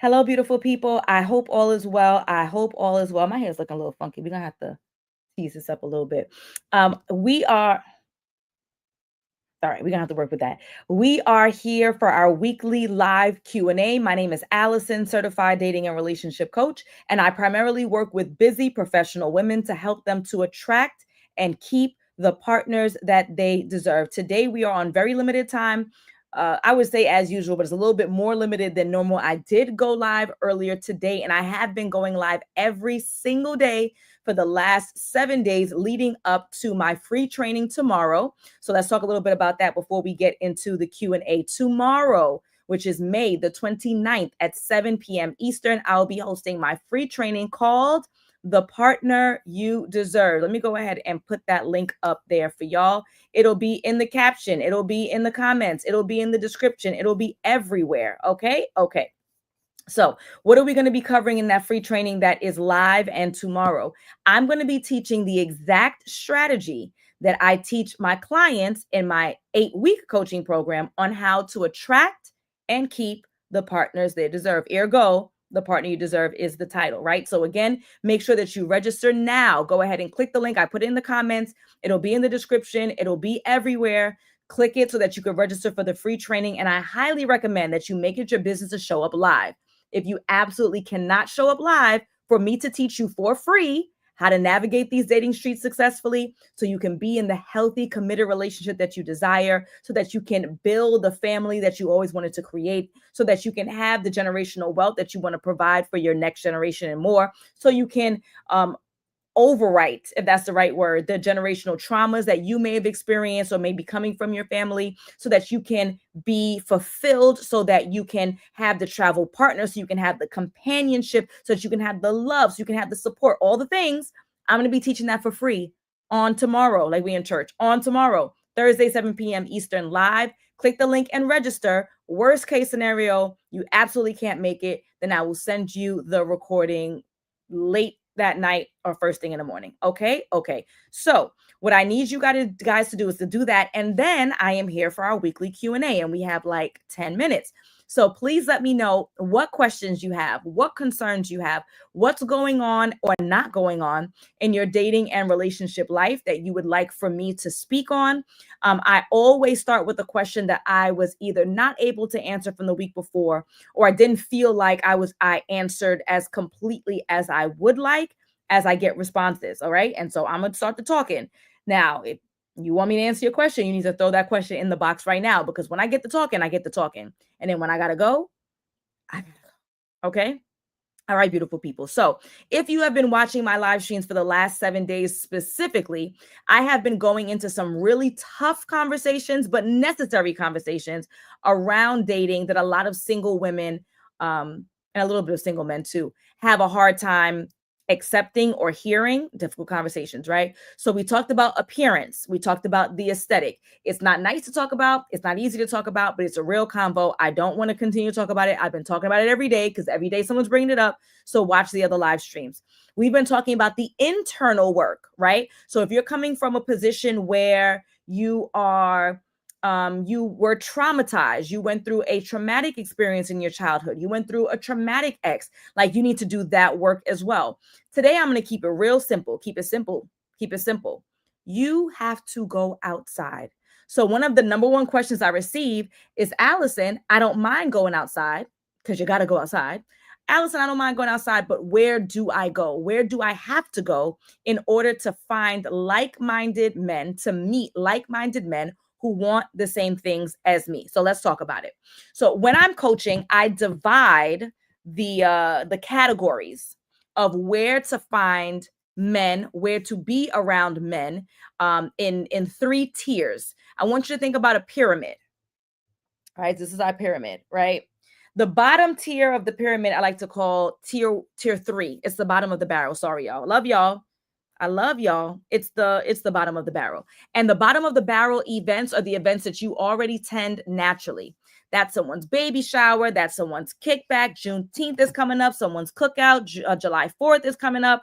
Hello, beautiful people. I hope all is well. I hope all is well. My hair's looking a little funky. We're gonna have to tease this up a little bit. We are all right, we're gonna have to work with that. We are here for our weekly live Q&A. My name is Allison, certified dating and relationship coach, and I primarily work with busy professional women to help them to attract and keep the partners that they deserve. Today we are on very limited time. I would say as usual, but it's a little bit more limited than normal. I did go live earlier today, and I have been going live every single day for the last 7 days leading up to my free training tomorrow. So let's talk a little bit about that before we get into the Q&A. Tomorrow, which is May the 29th at 7 p.m. Eastern, I'll be hosting my free training called The Partner You Deserve. Let me go ahead and put that link up there for y'all. It'll be in the caption. It'll be in the comments. It'll be in the description. It'll be everywhere. Okay? Okay. So, what are we going to be covering in that free training that is live and tomorrow? I'm going to be teaching the exact strategy that I teach my clients in my 8-week coaching program on how to attract and keep the partners they deserve. Ergo, the partner you deserve is the title, right? So again, make sure that you register now. Go ahead and click the link. I put it in the comments. It'll be in the description. It'll be everywhere. Click it so that you can register for the free training. And I highly recommend that you make it your business to show up live. If you absolutely cannot show up live, for me to teach you for free how to navigate these dating streets successfully so you can be in the healthy, committed relationship that you desire, so that you can build the family that you always wanted to create, so that you can have the generational wealth that you want to provide for your next generation and more, so you can overwrite, if that's the right word, the generational traumas that you may have experienced or may be coming from your family, so that you can be fulfilled, so that you can have the travel partner, so you can have the companionship, so that you can have the love, so you can have the support, all the things. I'm going to be teaching that for free on tomorrow, like we in church, on tomorrow, Thursday, 7 p.m. Eastern, live. Click the link and register. Worst case scenario, you absolutely can't make it, then I will send you the recording late that night or first thing in the morning. Okay. Okay. So what I need you guys to do is to do that. And then I am here for our weekly Q&A, and we have like 10 minutes. So please let me know what questions you have, what concerns you have, what's going on or not going on in your dating and relationship life that you would like for me to speak on. I always start with a question that I was either not able to answer from the week before, or I didn't feel like I answered as completely as I would like as I get responses. All right. And so I'm going to start the talking. Now, if you want me to answer your question, you need to throw that question in the box right now, because when I get the talking, I get the talking. And then when I got to go, I got to go. Okay. All right, beautiful people. So if you have been watching my live streams for the last 7 days specifically, I have been going into some really tough conversations, but necessary conversations around dating that a lot of single women, and a little bit of single men too, have a hard time accepting or hearing. Difficult conversations, right? So we talked about appearance. We talked about the aesthetic. It's not nice to talk about. It's not easy to talk about, but it's a real convo. I don't want to continue to talk about it. I've been talking about it every day because every day someone's bringing it up. So watch the other live streams. We've been talking about the internal work, right? So if you're coming from a position where you were traumatized, you went through a traumatic experience in your childhood, you went through a traumatic ex, like you need to do that work as well. Today, I'm going to keep it real simple. Keep it simple. Keep it simple. You have to go outside. So one of the number one questions I receive is, Allison, I don't mind going outside, because you got to go outside. Allison, I don't mind going outside, but where do I go? Where do I have to go in order to find like-minded men, to meet like-minded men who want the same things as me? So let's talk about it. So when I'm coaching, I divide the categories of where to find men, where to be around men, in 3 tiers. I want you to think about a pyramid. All right, this is our pyramid, right? The bottom tier of the pyramid I like to call tier 3. It's the bottom of the barrel. Sorry, y'all. Love y'all. I love y'all. It's the bottom of the barrel. And the bottom of the barrel events are the events that you already tend naturally. That's someone's baby shower. That's someone's kickback. Juneteenth is coming up. Someone's cookout. July 4th is coming up.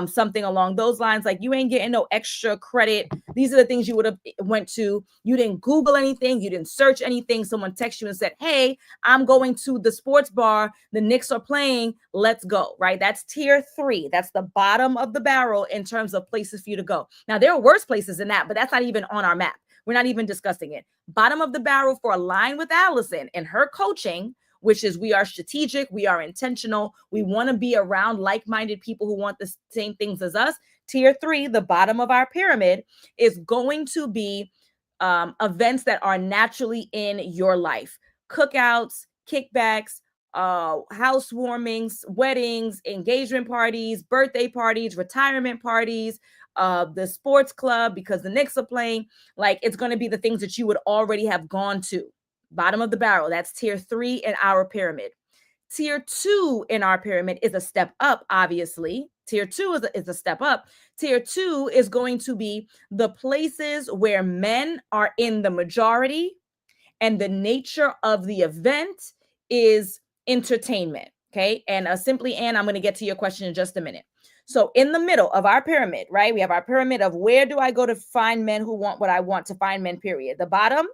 Something along those lines. Like you ain't getting no extra credit. These are the things you would have went to. You didn't Google anything. You didn't search anything. Someone texted you and said, hey, I'm going to the sports bar. The Knicks are playing. Let's go, right? That's tier 3. That's the bottom of the barrel in terms of places for you to go. Now, there are worse places than that, but that's not even on our map. We're not even discussing it. Bottom of the barrel for Align with Allison and her coaching, which is we are strategic, we are intentional, we want to be around like-minded people who want the same things as us. Tier 3, the bottom of our pyramid, is going to be events that are naturally in your life. Cookouts, kickbacks, housewarmings, weddings, engagement parties, birthday parties, retirement parties, the sports club because the Knicks are playing. Like it's going to be the things that you would already have gone to. Bottom of the barrel. That's tier 3 in our pyramid. Tier 2 in our pyramid is a step up, obviously. Tier 2 is a step up. Tier 2 is going to be the places where men are in the majority and the nature of the event is entertainment. Okay. And simply, Ann, I'm going to get to your question in just a minute. So in the middle of our pyramid, right, we have our pyramid of where do I go to find men who want what I want to find men, period. The bottom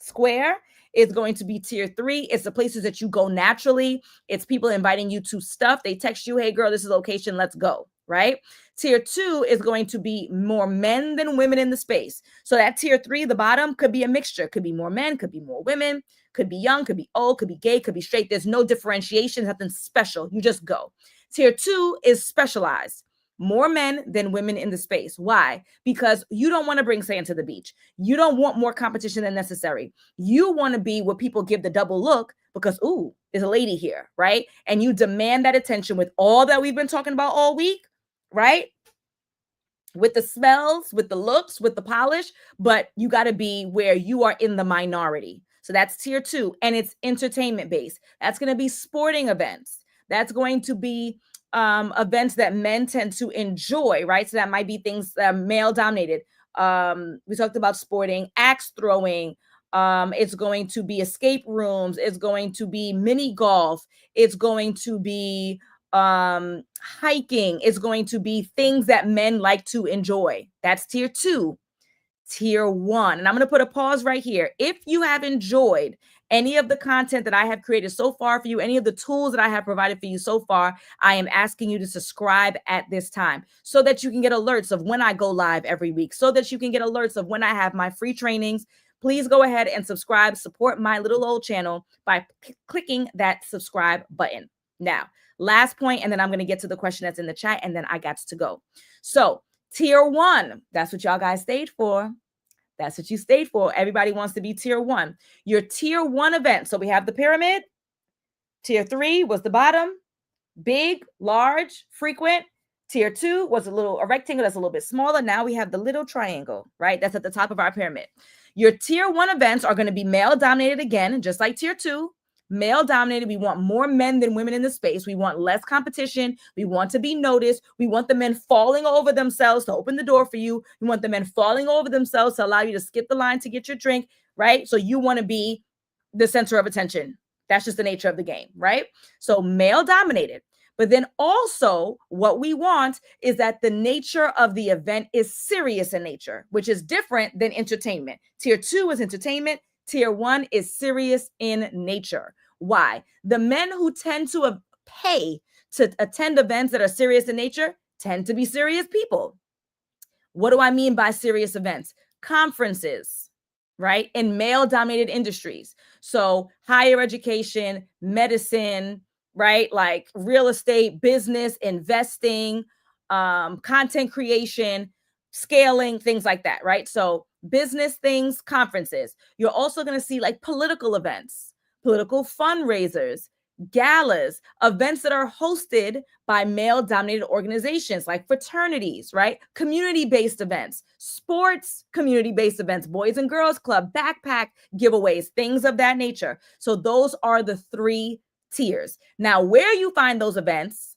square is going to be tier 3. It's the places that you go naturally. It's people inviting you to stuff. They text you, hey, girl, this is location. Let's go, right? Tier 2 is going to be more men than women in the space. So that tier 3, the bottom, could be a mixture. Could be more men, could be more women, could be young, could be old, could be gay, could be straight. There's no differentiation, nothing special. You just go. Tier 2 is specialized. More men than women in the space. Why? Because you don't want to bring sand to the beach. You don't want more competition than necessary. You want to be where people give the double look because, ooh, there's a lady here, right? And you demand that attention with all that we've been talking about all week, right? With the smells, with the looks, with the polish, but you got to be where you are in the minority. So that's tier 2, and it's entertainment based. That's going to be sporting events. That's going to be events that men tend to enjoy, right? So that might be things that are male dominated. We talked about sporting, axe throwing. It's going to be escape rooms. It's going to be mini golf. It's going to be hiking. It's going to be things that men like to enjoy. That's tier 2. Tier 1, and I'm going to put a pause right here. If you have enjoyed any of the content that I have created so far for you, any of the tools that I have provided for you so far, I am asking you to subscribe at this time so that you can get alerts of when I go live every week, so that you can get alerts of when I have my free trainings. Please go ahead and subscribe, support my little old channel by clicking that subscribe button. Now, last point, and then I'm going to get to the question that's in the chat, and then I got to go. So tier 1, that's what y'all guys stayed for. That's what you stayed for. Everybody wants to be tier 1. Your tier 1 event. So we have the pyramid. Tier 3 was the bottom. Big, large, frequent. Tier 2 was a rectangle that's a little bit smaller. Now we have the little triangle, right? That's at the top of our pyramid. Your tier 1 events are going to be male dominated again, just like tier 2. Male dominated. We want more men than women in the space. We want less competition. We want to be noticed. We want the men falling over themselves to open the door for you. We want the men falling over themselves to allow you to skip the line to get your drink, right? So you want to be the center of attention. That's just the nature of the game, right? So male dominated. But then also what we want is that the nature of the event is serious in nature, which is different than entertainment. Tier 2 is entertainment. Tier 1 is serious in nature. Why? The men who tend to pay to attend events that are serious in nature tend to be serious people. What do I mean by serious events? Conferences, right? In male-dominated industries. So higher education, medicine, right? Like real estate, business, investing, content creation, scaling, things like that, right? So business things, conferences. You're also going to see like political events, political fundraisers, galas, events that are hosted by male-dominated organizations like fraternities, right? Community-based events, sports community-based events, Boys and Girls Club, backpack giveaways, things of that nature. So those are the 3 tiers. Now, where you find those events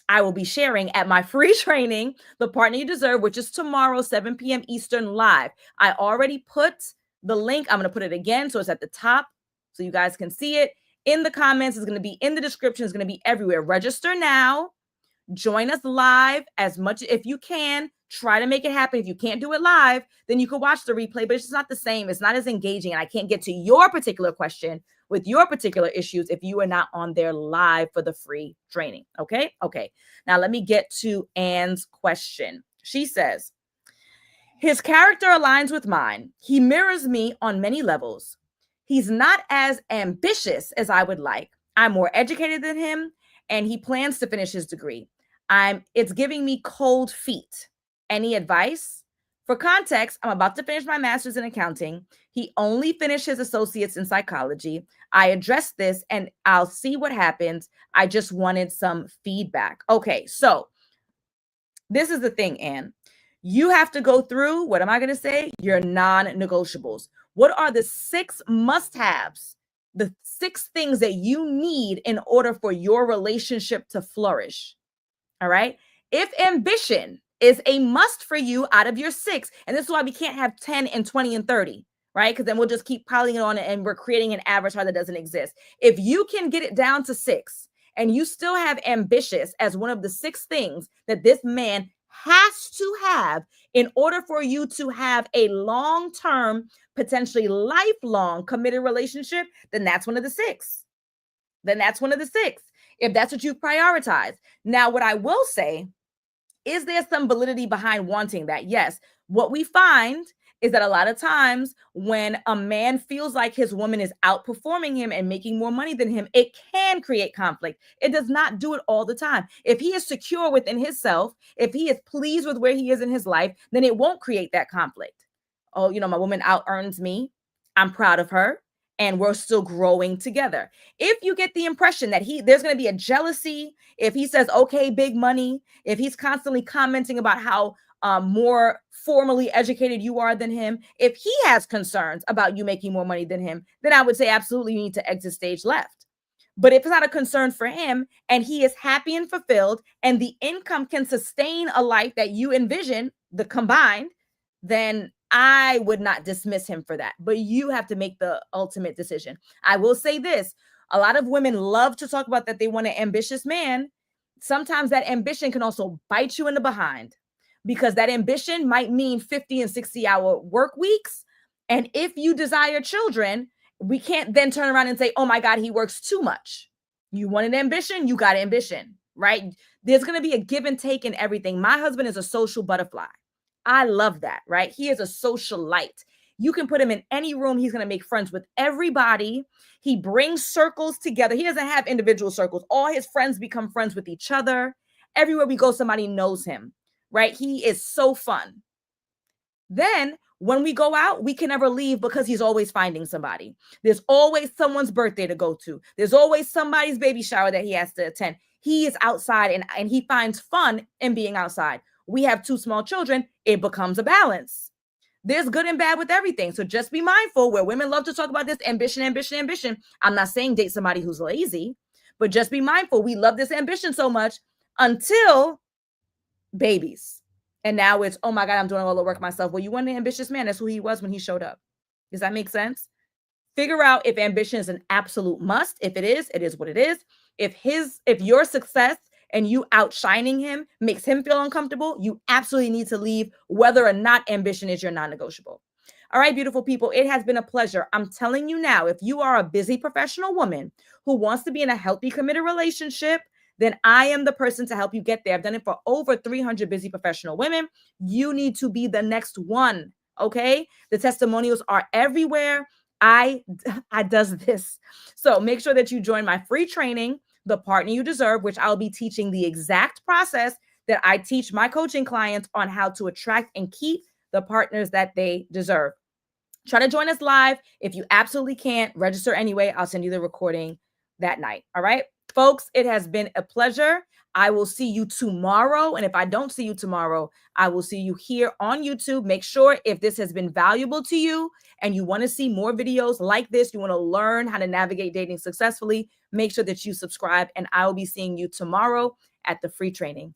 I will be sharing at my free training, The Partner You Deserve, which is tomorrow, 7 p.m. Eastern live. I already put the link. I'm going to put it again. So it's at the top so you guys can see it. In the comments, it's going to be in the description. It's going to be everywhere. Register now. Join us live as much if you can. Try to make it happen. If you can't do it live, then you can watch the replay, but it's just not the same. It's not as engaging. And I can't get to your particular question with your particular issues if you are not on there live for the free training. Okay. Okay. Now let me get to Anne's question. She says, his character aligns with mine. He mirrors me on many levels. He's not as ambitious as I would like. I'm more educated than him, and he plans to finish his degree. It's giving me cold feet. Any advice? For context, I'm about to finish my master's in accounting. He only finished his associates in psychology. I addressed this and I'll see what happens. I just wanted some feedback. Okay, so this is the thing, Anne. You have to go through, what am I going to say? Your non-negotiables. What are the 6 must-haves? The 6 things that you need in order for your relationship to flourish. All right. If ambition is a must for you out of your 6, and this is why we can't have 10 and 20 and 30, right? Because then we'll just keep piling it on and we're creating an avatar that doesn't exist. If you can get it down to 6 and you still have ambitious as one of the 6 things that this man has to have in order for you to have a long-term, potentially lifelong committed relationship, then that's one of the 6. Then that's one of the 6. If that's what you prioritize. Now, what I will say is there some validity behind wanting that? Yes. What we find is that a lot of times when a man feels like his woman is outperforming him and making more money than him, it can create conflict. It does not do it all the time. If he is secure within himself, if he is pleased with where he is in his life, then it won't create that conflict. Oh, my woman out earns me. I'm proud of her. And we're still growing together. If you get the impression that there's going to be a jealousy, if he says, okay, big money, if he's constantly commenting about how more formally educated you are than him, if he has concerns about you making more money than him, then I would say absolutely you need to exit stage left. But if it's not a concern for him and he is happy and fulfilled and the income can sustain a life that you envision, the combined, then I would not dismiss him for that, but you have to make the ultimate decision. I will say this. A lot of women love to talk about that they want an ambitious man. Sometimes that ambition can also bite you in the behind because that ambition might mean 50 and 60-hour work weeks. And if you desire children, we can't then turn around and say, oh my God, he works too much. You want an ambition, you got ambition, right? There's going to be a give and take in everything. My husband is a social butterfly. I love that, right? He is a social light. You can put him in any room. He's going to make friends with everybody. He brings circles together. He doesn't have individual circles. All his friends become friends with each other. Everywhere we go, somebody knows him, right? He is so fun. Then when we go out, we can never leave because he's always finding somebody. There's always someone's birthday to go to. There's always somebody's baby shower that he has to attend. He is outside and he finds fun in being outside. We have 2 small children, it becomes a balance. There's good and bad with everything. So just be mindful where women love to talk about this ambition, ambition, ambition. I'm not saying date somebody who's lazy, but just be mindful. We love this ambition so much until babies. And now it's, oh my God, I'm doing all the work myself. Well, you want an ambitious man. That's who he was when he showed up. Does that make sense? Figure out if ambition is an absolute must. If it is what it is. If your success and you outshining him makes him feel uncomfortable, you absolutely need to leave, whether or not ambition is your non-negotiable. All right, beautiful people, it has been a pleasure. I'm telling you now, if you are a busy professional woman who wants to be in a healthy, committed relationship, then I am the person to help you get there. I've done it for over 300 busy professional women. You need to be the next one, okay? The testimonials are everywhere. I does this. So make sure that you join my free training, The Partner You Deserve, which I'll be teaching the exact process that I teach my coaching clients on how to attract and keep the partners that they deserve. Try to join us live. If you absolutely can't, register anyway. I'll send you the recording that night. All right, folks, it has been a pleasure. I will see you tomorrow. And if I don't see you tomorrow, I will see you here on YouTube. Make sure if this has been valuable to you and you want to see more videos like this, you want to learn how to navigate dating successfully, make sure that you subscribe and I will be seeing you tomorrow at the free training.